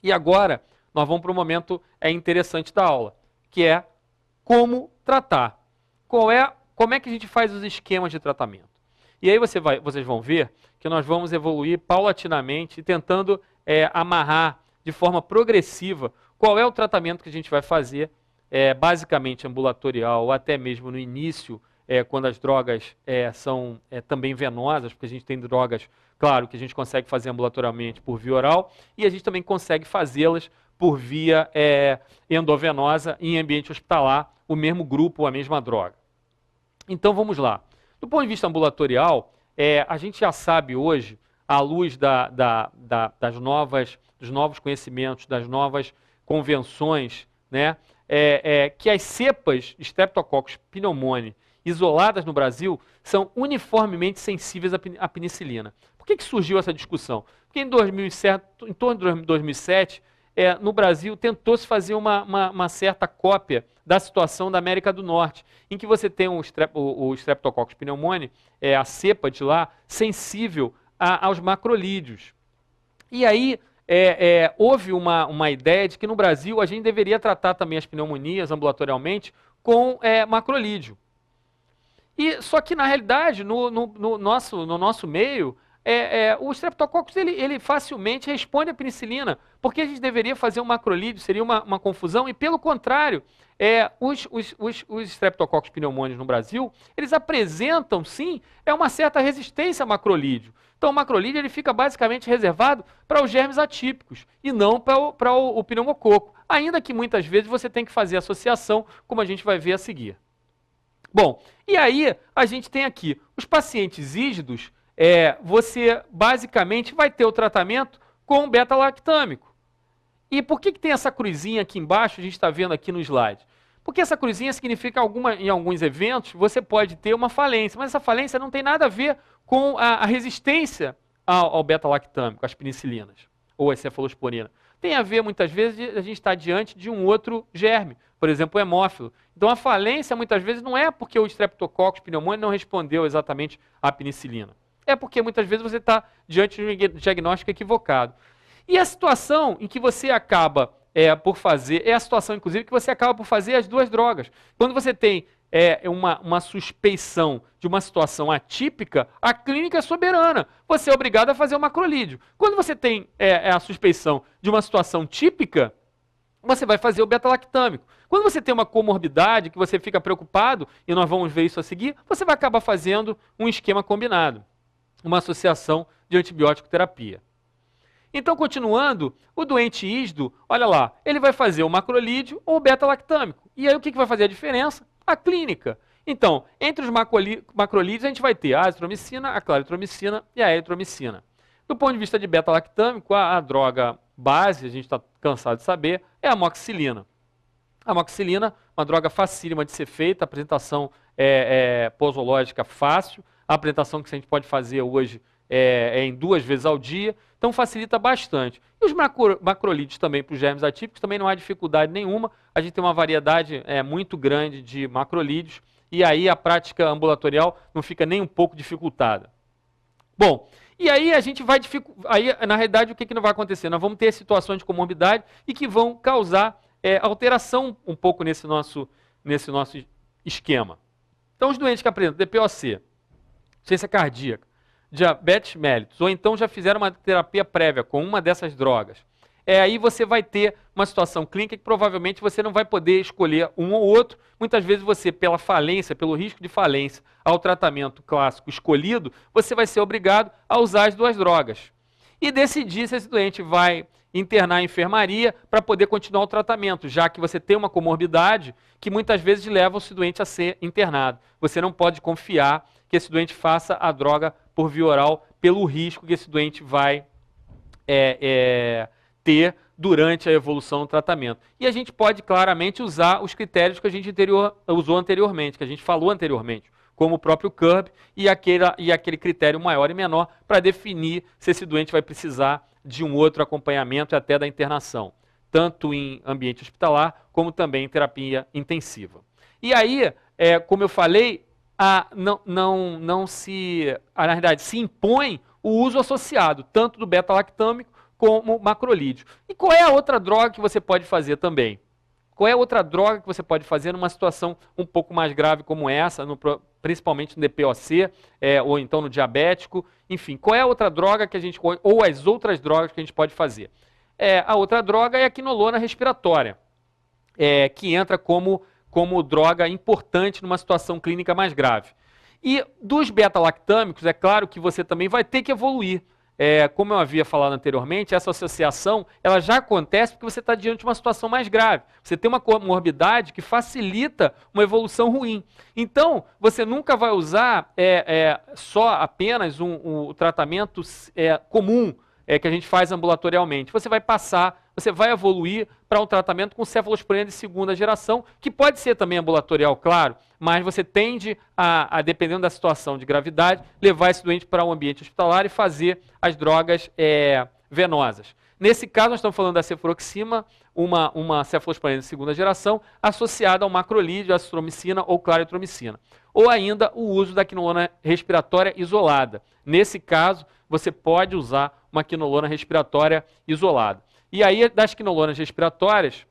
E agora, nós vamos para um momento interessante da aula, que é como tratar. Como é que a gente faz os esquemas de tratamento? E aí vocês vão ver que nós vamos evoluir paulatinamente, tentando amarrar de forma progressiva qual é o tratamento que a gente vai fazer, basicamente ambulatorial, ou até mesmo no início, quando as drogas são também venosas, porque a gente tem drogas, claro, que a gente consegue fazer ambulatorialmente por via oral, e a gente também consegue fazê-las por via endovenosa em ambiente hospitalar, o mesmo grupo, a mesma droga. Então vamos lá. Do ponto de vista ambulatorial, a gente já sabe hoje, à luz dos novos conhecimentos, das novas convenções, né, que as cepas Streptococcus pneumoniae isoladas no Brasil são uniformemente sensíveis à penicilina. Por que surgiu essa discussão? Porque em torno de 2007, no Brasil, tentou-se fazer uma certa cópia da situação da América do Norte, em que você tem o Streptococcus pneumoniae, a cepa de lá, sensível aos macrolídeos. E aí houve uma ideia de que no Brasil a gente deveria tratar também as pneumonias ambulatorialmente com macrolídeo. Só que, na realidade, no nosso meio, o Streptococcus ele facilmente responde à penicilina, porque a gente deveria fazer um macrolídeo, seria uma confusão, e pelo contrário, os Streptococcus pneumoniae no Brasil, eles apresentam sim uma certa resistência a macrolídeo. Então o macrolídeo ele fica basicamente reservado para os germes atípicos e não para o pneumococo, ainda que muitas vezes você tem que fazer associação, como a gente vai ver a seguir. Bom, e aí a gente tem aqui os pacientes ígidos, você basicamente vai ter o tratamento com beta-lactâmico. E por que tem essa cruzinha aqui embaixo, a gente está vendo aqui no slide? Porque essa cruzinha significa em alguns eventos você pode ter uma falência, mas essa falência não tem nada a ver com a resistência ao beta-lactâmico, às penicilinas, ou à cefalosporina. Tem a ver, muitas vezes, de a gente estar diante de um outro germe, por exemplo, o hemófilo. Então a falência, muitas vezes, não é porque o Streptococcus pneumoniae não respondeu exatamente à penicilina. É porque, muitas vezes, você está diante de um diagnóstico equivocado. E a situação em que você acaba por fazer, a situação, inclusive, que você acaba por fazer as duas drogas. Quando você tem uma suspeição de uma situação atípica, a clínica é soberana. Você é obrigado a fazer o macrolídeo. Quando você tem a suspeição de uma situação típica, você vai fazer o beta-lactâmico. Quando você tem uma comorbidade que você fica preocupado, e nós vamos ver isso a seguir, você vai acabar fazendo um esquema combinado, uma associação de antibiótico terapia. Então, continuando, o doente ígido, olha lá, ele vai fazer o macrolídeo ou o beta-lactâmico. E aí o que vai fazer a diferença? A clínica. Então, entre os macrolídeos, a gente vai ter a azitromicina, a claritromicina e a eritromicina. Do ponto de vista de beta-lactâmico, a droga base, a gente está cansado de saber, é a amoxicilina. A amoxicilina, uma droga facílima de ser feita, a apresentação posológica fácil, a apresentação que a gente pode fazer hoje em 2 vezes ao dia, então facilita bastante. E os macrolídeos também para os germes atípicos, também não há dificuldade nenhuma, a gente tem uma variedade muito grande de macrolídeos, e aí a prática ambulatorial não fica nem um pouco dificultada. Bom, e aí a gente vai aí na realidade o que não vai acontecer? Nós vamos ter situações de comorbidade e que vão causar alteração um pouco nesse nosso esquema. Então os doentes que apresentam DPOC, insuficiência cardíaca, diabetes mellitus, ou então já fizeram uma terapia prévia com uma dessas drogas, aí você vai ter uma situação clínica que provavelmente você não vai poder escolher um ou outro. Muitas vezes você, pela falência, pelo risco de falência ao tratamento clássico escolhido, você vai ser obrigado a usar as 2 drogas. E decidir se esse doente vai internar a enfermaria para poder continuar o tratamento, já que você tem uma comorbidade que muitas vezes leva esse doente a ser internado. Você não pode confiar que esse doente faça a droga por via oral pelo risco que esse doente vai ter durante a evolução do tratamento. E a gente pode claramente usar os critérios que a gente usou anteriormente, que a gente falou anteriormente, como o próprio CURB e aquele critério maior e menor para definir se esse doente vai precisar de um outro acompanhamento e até da internação, tanto em ambiente hospitalar como também em terapia intensiva. E aí, como eu falei, na realidade, se impõe o uso associado, tanto do beta-lactâmico como macrolídeo. E qual é a outra droga que você pode fazer também? Qual é a outra droga que você pode fazer numa situação um pouco mais grave como essa, principalmente no DPOC, ou então no diabético? Enfim, qual é a outra droga que a gente, ou as outras drogas que a gente pode fazer? A outra droga é a quinolona respiratória, que entra como droga importante numa situação clínica mais grave. E dos beta-lactâmicos, é claro que você também vai ter que evoluir. Como eu havia falado anteriormente, essa associação ela já acontece porque você está diante de uma situação mais grave. Você tem uma comorbidade que facilita uma evolução ruim. Então, você nunca vai usar só apenas um tratamento comum que a gente faz ambulatorialmente. Você vai evoluir para um tratamento com cefalosporina de segunda geração, que pode ser também ambulatorial, claro, mas você tende dependendo da situação de gravidade, levar esse doente para um ambiente hospitalar e fazer as drogas venosas. Nesse caso, nós estamos falando da cefuroxima, uma cefalosporina de segunda geração, associada ao macrolídeo, azitromicina ou claritromicina. Ou ainda o uso da quinolona respiratória isolada. Nesse caso, você pode usar uma quinolona respiratória isolada. E aí, das quinolonas respiratórias,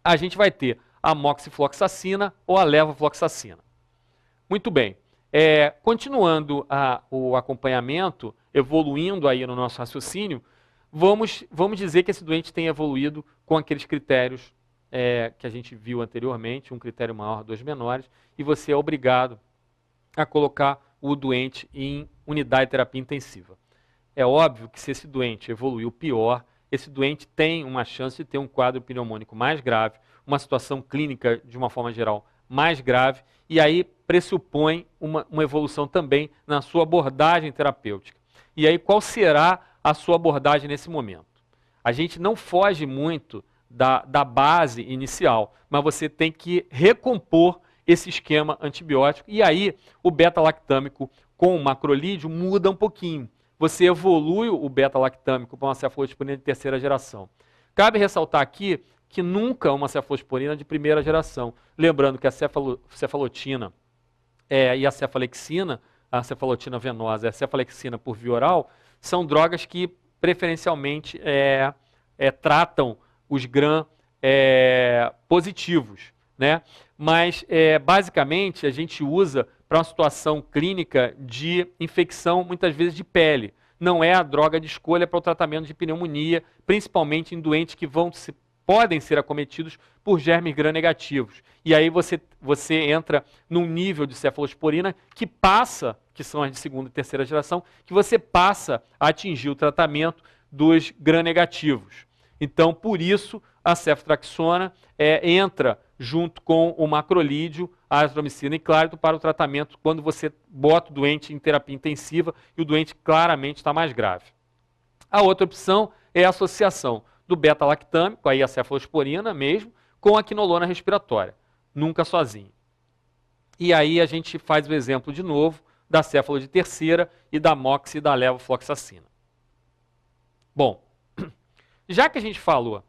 a gente vai ter a moxifloxacina ou a levofloxacina. Muito bem. Continuando o acompanhamento, evoluindo aí no nosso raciocínio, vamos dizer que esse doente tem evoluído com aqueles critérios que a gente viu anteriormente, um critério maior, 2 menores, e você é obrigado a colocar o doente em unidade de terapia intensiva. É óbvio que se esse doente evoluiu pior, esse doente tem uma chance de ter um quadro pneumônico mais grave, uma situação clínica, de uma forma geral, mais grave, e aí pressupõe uma evolução também na sua abordagem terapêutica. E aí, qual será a sua abordagem nesse momento? A gente não foge muito da base inicial, mas você tem que recompor esse esquema antibiótico, e aí o beta-lactâmico com o macrolídeo muda um pouquinho. Você evolui o beta-lactâmico para uma cefalosporina de terceira geração. Cabe ressaltar aqui que nunca uma cefalosporina de primeira geração. Lembrando que a cefalotina e a cefalexina, a cefalotina venosa e a cefalexina por via oral, são drogas que preferencialmente tratam os gram positivos, né? Mas basicamente a gente usa para uma situação clínica de infecção, muitas vezes de pele. Não é a droga de escolha para o tratamento de pneumonia, principalmente em doentes que podem ser acometidos por germes gram-negativos. E aí você entra num nível de cefalosporina que são as de segunda e terceira geração, que você passa a atingir o tratamento dos gram-negativos. Então, por isso, a ceftraxona entra junto com o macrolídeo, a azitromicina e clarito para o tratamento quando você bota o doente em terapia intensiva e o doente claramente está mais grave. A outra opção é a associação do beta-lactâmico, aí a cefalosporina mesmo, com a quinolona respiratória, nunca sozinho. E aí a gente faz o exemplo de novo da céfalo de terceira e da mox e da levofloxacina. Bom, já que a gente falou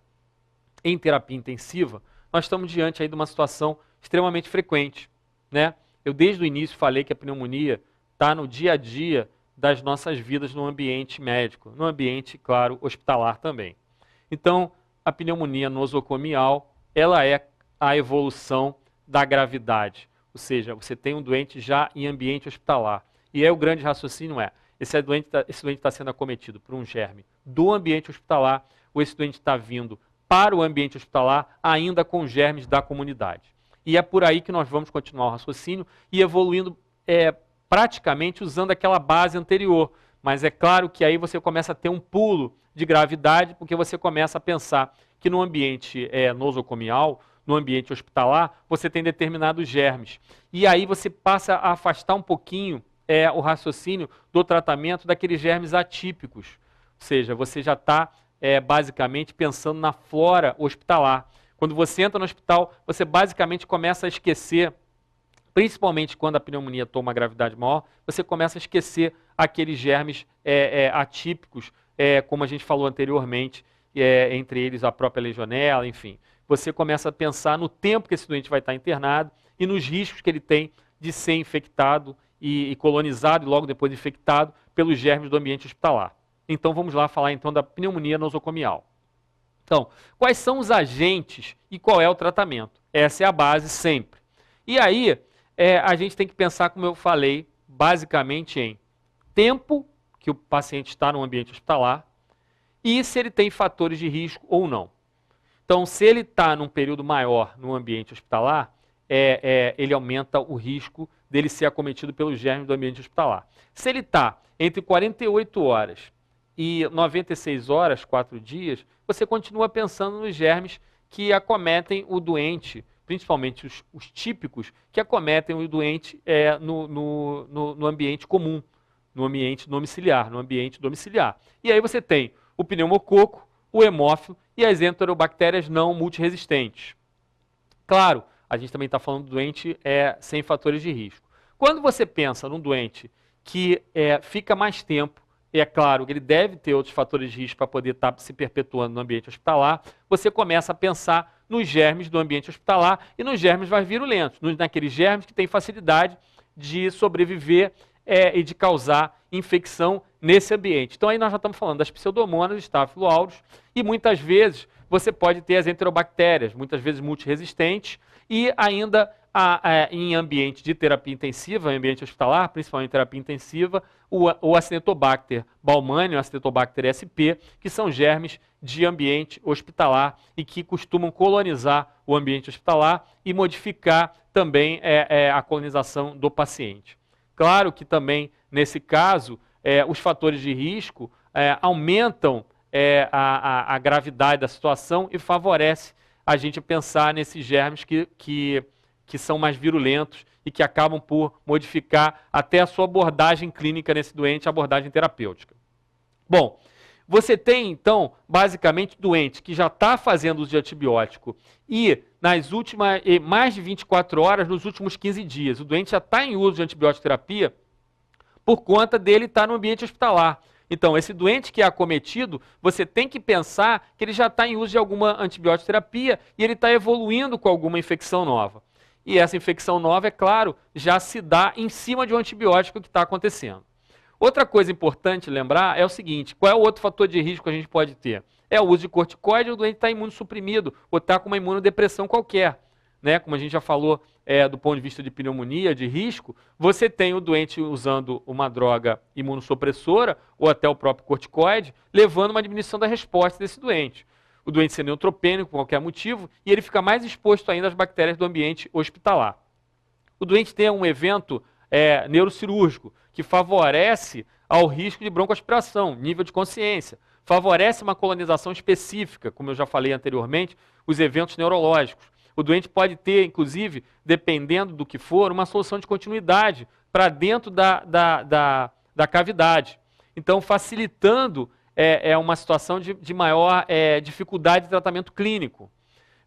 em terapia intensiva, nós estamos diante aí de uma situação extremamente frequente, né? Eu desde o início falei que a pneumonia está no dia a dia das nossas vidas no ambiente médico, no ambiente, claro, hospitalar também. Então, a pneumonia nosocomial, ela é a evolução da gravidade, ou seja, você tem um doente já em ambiente hospitalar. E aí o grande raciocínio esse doente está sendo acometido por um germe do ambiente hospitalar, ou esse doente está vindo para o ambiente hospitalar ainda com germes da comunidade. E é por aí que nós vamos continuar o raciocínio e evoluindo praticamente usando aquela base anterior. Mas é claro que aí você começa a ter um pulo de gravidade, porque você começa a pensar que no ambiente nosocomial, no ambiente hospitalar, você tem determinados germes. E aí você passa a afastar um pouquinho o raciocínio do tratamento daqueles germes atípicos. Ou seja, você já está basicamente pensando na flora hospitalar. Quando você entra no hospital, você basicamente começa a esquecer, principalmente quando a pneumonia toma uma gravidade maior, você começa a esquecer aqueles germes atípicos, como a gente falou anteriormente, entre eles a própria legionela, enfim. Você começa a pensar no tempo que esse doente vai estar internado e nos riscos que ele tem de ser infectado e colonizado e logo depois infectado pelos germes do ambiente hospitalar. Então vamos lá falar então da pneumonia nosocomial. Então, quais são os agentes e qual é o tratamento? Essa é a base sempre. E aí, a gente tem que pensar, como eu falei, basicamente em tempo que o paciente está no ambiente hospitalar e se ele tem fatores de risco ou não. Então, se ele está num período maior no ambiente hospitalar, ele aumenta o risco dele ser acometido pelos germes do ambiente hospitalar. Se ele está entre 48 horas e 96 horas, 4 dias, você continua pensando nos germes que acometem o doente, principalmente os típicos, que acometem o doente no ambiente comum, no ambiente domiciliar, E aí você tem o pneumococo, o hemófilo e as enterobactérias não multiresistentes. Claro, a gente também está falando do doente sem fatores de risco. Quando você pensa num doente que fica mais tempo, é claro que ele deve ter outros fatores de risco para poder estar se perpetuando no ambiente hospitalar, você começa a pensar nos germes do ambiente hospitalar e nos germes mais virulentos, naqueles germes que têm facilidade de sobreviver e de causar infecção nesse ambiente. Então aí nós já estamos falando das pseudomonas, Staphylo aureus, e muitas vezes você pode ter as enterobactérias, muitas vezes multiresistentes, e ainda em ambiente de terapia intensiva, em ambiente hospitalar, principalmente terapia intensiva, o Acinetobacter baumannii, o Acinetobacter sp, que são germes de ambiente hospitalar e que costumam colonizar o ambiente hospitalar e modificar também a colonização do paciente. Claro que também, nesse caso, os fatores de risco aumentam a gravidade da situação e favorece a gente pensar nesses germes que são mais virulentos e que acabam por modificar até a sua abordagem clínica nesse doente, a abordagem terapêutica. Bom, você tem, então, basicamente, doente que já está fazendo uso de antibiótico e nas últimas, mais de 24 horas, nos últimos 15 dias, o doente já está em uso de antibiótico terapia por conta dele estar no ambiente hospitalar. Então, esse doente que é acometido, você tem que pensar que ele já está em uso de alguma antibiótico terapia e ele está evoluindo com alguma infecção nova. E essa infecção nova, é claro, já se dá em cima de um antibiótico que está acontecendo. Outra coisa importante lembrar é o seguinte, qual é o outro fator de risco que a gente pode ter? É o uso de corticoide, o doente está imunossuprimido ou está com uma imunodepressão qualquer. Né? Como a gente já falou do ponto de vista de pneumonia, de risco, você tem o doente usando uma droga imunossupressora ou até o próprio corticoide, levando uma diminuição da resposta desse doente. O doente ser neutropênico por qualquer motivo e ele fica mais exposto ainda às bactérias do ambiente hospitalar. O doente tem um evento neurocirúrgico que favorece ao risco de broncoaspiração, nível de consciência, favorece uma colonização específica, como eu já falei anteriormente, os eventos neurológicos. O doente pode ter, inclusive, dependendo do que for, uma solução de continuidade para dentro da cavidade. Então, facilitando uma situação de maior dificuldade de tratamento clínico.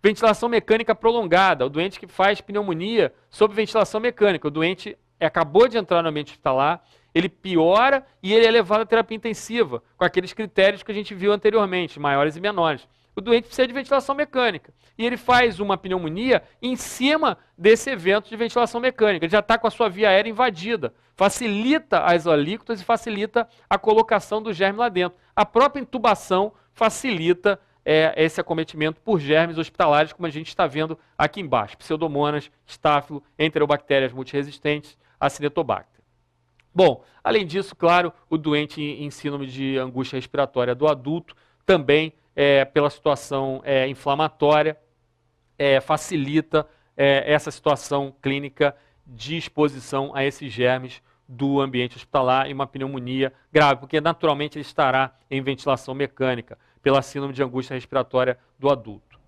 Ventilação mecânica prolongada, o doente que faz pneumonia sob ventilação mecânica. O doente acabou de entrar no ambiente hospitalar, ele piora e ele é levado à terapia intensiva, com aqueles critérios que a gente viu anteriormente, maiores e menores. O doente precisa de ventilação mecânica. E ele faz uma pneumonia em cima desse evento de ventilação mecânica. Ele já está com a sua via aérea invadida. Facilita as alíquotas e facilita a colocação do germe lá dentro. A própria intubação facilita esse acometimento por germes hospitalares, como a gente está vendo aqui embaixo. Pseudomonas, Staphylo, enterobactérias multiresistentes, Acinetobacter. Bom, além disso, claro, o doente em síndrome de angústia respiratória do adulto também pela situação inflamatória, facilita essa situação clínica de exposição a esses germes do ambiente hospitalar e uma pneumonia grave, porque naturalmente ele estará em ventilação mecânica, pela síndrome de angústia respiratória do adulto.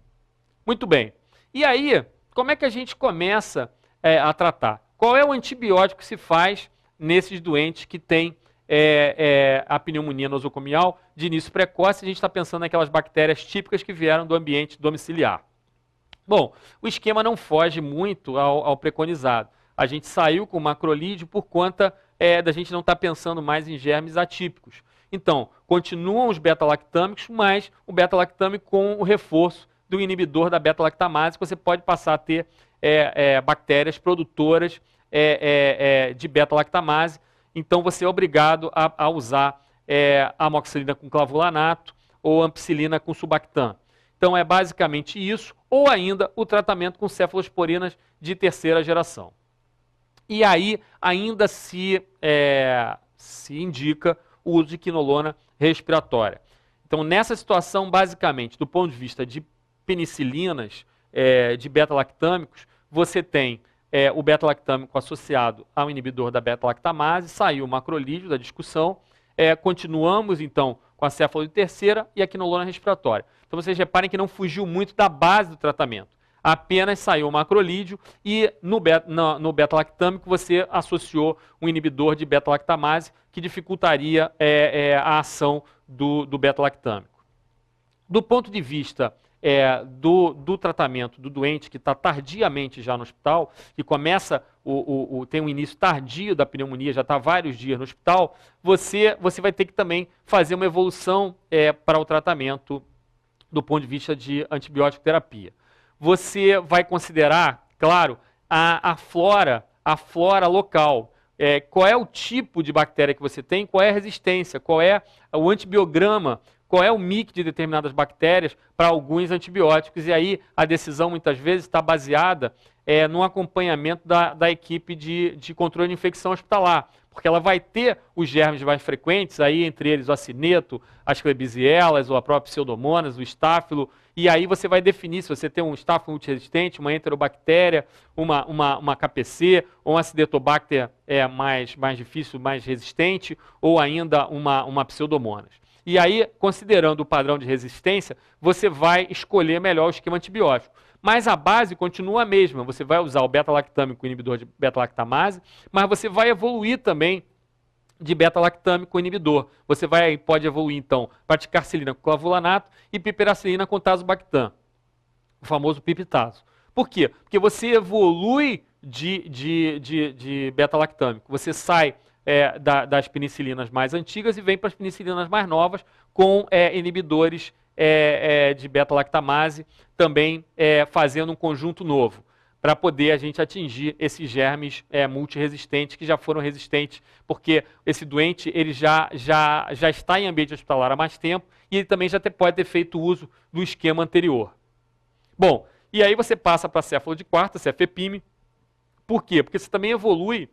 Muito bem. E aí, como é que a gente começa a tratar? Qual é o antibiótico que se faz nesses doentes que têm a pneumonia nosocomial de início precoce? A gente está pensando naquelas bactérias típicas que vieram do ambiente domiciliar. Bom, o esquema não foge muito ao preconizado. A gente saiu com o macrolídeo por conta da gente não estar pensando mais em germes atípicos. Então, continuam os beta-lactâmicos, mas o beta-lactâmico com o reforço do inibidor da beta-lactamase, que você pode passar a ter bactérias produtoras de beta-lactamase. Então, você é obrigado a usar amoxicilina com clavulanato ou ampicilina com Subactam. Então é basicamente isso, ou ainda o tratamento com cefalosporinas de terceira geração. E aí ainda se indica o uso de quinolona respiratória. Então nessa situação, basicamente, do ponto de vista de penicilinas, de beta-lactâmicos, você tem o beta-lactâmico associado ao inibidor da beta-lactamase, saiu o macrolídeo da discussão, continuamos então com a céfalo de terceira e a quinolona respiratória. Então vocês reparem que não fugiu muito da base do tratamento. Apenas saiu o macrolídeo e no beta-lactâmico você associou um inibidor de beta-lactamase que dificultaria a ação do beta-lactâmico. Do ponto de vista do tratamento do doente que está tardiamente já no hospital, que começa, tem um início tardio da pneumonia, já está vários dias no hospital, você vai ter que também fazer uma evolução para o tratamento do ponto de vista de antibiótico terapia. Você vai considerar, claro, a flora local. Qual é o tipo de bactéria que você tem, qual é a resistência, qual é o antibiograma, qual é o mix de determinadas bactérias para alguns antibióticos. E aí a decisão muitas vezes está baseada no acompanhamento da equipe de controle de infecção hospitalar, porque ela vai ter os germes mais frequentes, aí entre eles o acineto, as klebsiellas, ou a própria pseudomonas, o estáfilo, e aí você vai definir se você tem um estáfilo multiresistente, uma enterobactéria, uma KPC, ou uma acidetobacter mais difícil, mais resistente, ou ainda uma pseudomonas. E aí, considerando o padrão de resistência, você vai escolher melhor o esquema antibiótico. Mas a base continua a mesma. Você vai usar o beta-lactâmico inibidor de beta-lactamase, mas você vai evoluir também de beta-lactâmico inibidor. Você pode evoluir, então, para ticarcilina com clavulanato e piperacilina com tazobactam, o famoso pipitazo. Por quê? Porque você evolui de beta-lactâmico. Você sai das penicilinas mais antigas e vem para as penicilinas mais novas com inibidores de beta-lactamase, também fazendo um conjunto novo, para poder a gente atingir esses germes multiresistentes que já foram resistentes, porque esse doente ele já está em ambiente hospitalar há mais tempo e ele também já pode ter feito uso do esquema anterior. Bom, e aí você passa para a céfalo de quarta, cefepime. Por quê? Porque você também evolui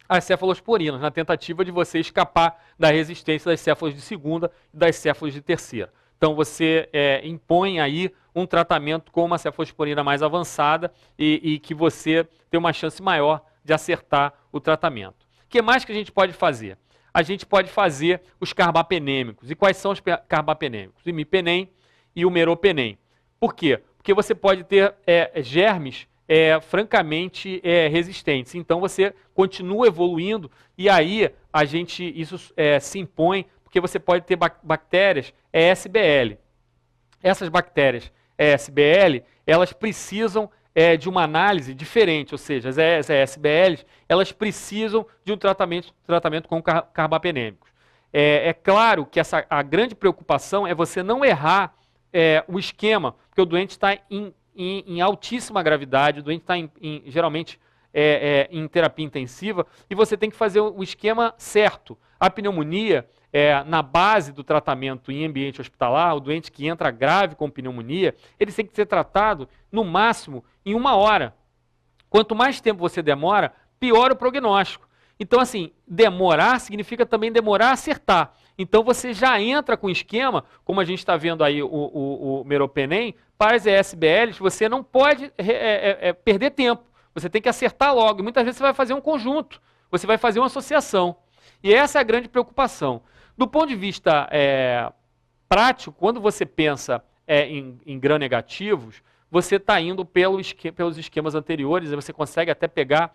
as cefalosporinas, na tentativa de você escapar da resistência das céfalas de segunda e das céfalas de terceira. Então você impõe aí um tratamento com uma cefalosporina mais avançada e que você tem uma chance maior de acertar o tratamento. O que mais que a gente pode fazer? A gente pode fazer os carbapenêmicos. E quais são os carbapenêmicos? O imipenem e o meropenem. Por quê? Porque você pode ter germes francamente resistentes. Então você continua evoluindo e aí isso se impõe, porque você pode ter bactérias ESBL. Essas bactérias ESBL, elas precisam de uma análise diferente, ou seja, as ESBLs, elas precisam de um tratamento com carbapenêmicos. É claro que a grande preocupação é você não errar o esquema, porque o doente está em altíssima gravidade, o doente está geralmente em terapia intensiva, e você tem que fazer o esquema certo. A pneumonia, na base do tratamento em ambiente hospitalar, o doente que entra grave com pneumonia, ele tem que ser tratado, no máximo, em 1 hora. Quanto mais tempo você demora, pior o prognóstico. Então, assim, demorar significa também demorar a acertar. Então, você já entra com esquema, como a gente está vendo aí o meropenem, para as ESBLs, você não pode perder tempo. Você tem que acertar logo. E muitas vezes você vai fazer um conjunto, você vai fazer uma associação. E essa é a grande preocupação. Do ponto de vista prático, quando você pensa em gram-negativos, você está indo pelos esquemas anteriores, e você consegue até pegar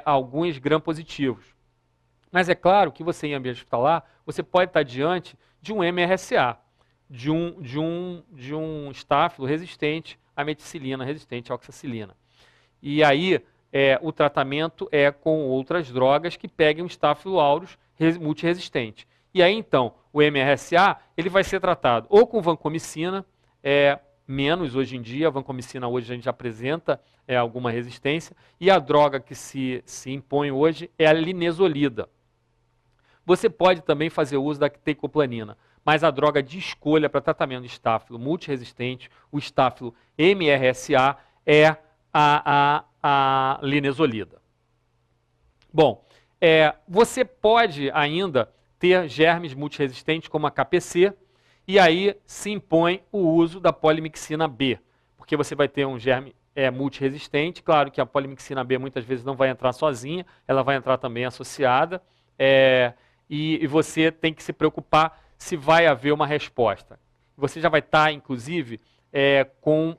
alguns gram-positivos. Mas é claro que você, em ambiente hospitalar, você pode estar diante de um MRSA, de um estáfilo resistente à meticilina, resistente à oxacilina. E aí, o tratamento é com outras drogas que peguem um estáfilo aureus multiresistente. E aí, então, o MRSA ele vai ser tratado ou com vancomicina, menos hoje em dia, a vancomicina hoje a gente apresenta alguma resistência, e a droga que se impõe hoje é a linezolida. Você pode também fazer uso da teicoplanin, mas a droga de escolha para tratamento de estáfilo multiresistente, o estáfilo MRSA, é a linezolida. Bom, você pode ainda ter germes multiresistentes como a KPC, e aí se impõe o uso da polimixina B, porque você vai ter um germe multiresistente. Claro que a polimixina B muitas vezes não vai entrar sozinha, ela vai entrar também associada, e você tem que se preocupar se vai haver uma resposta. Você já vai estar, inclusive, com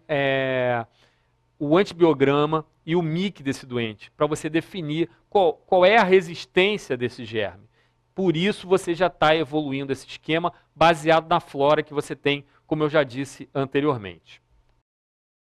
o antibiograma e o MIC desse doente, para você definir qual é a resistência desse germe. Por isso, você já está evoluindo esse esquema baseado na flora que você tem, como eu já disse anteriormente.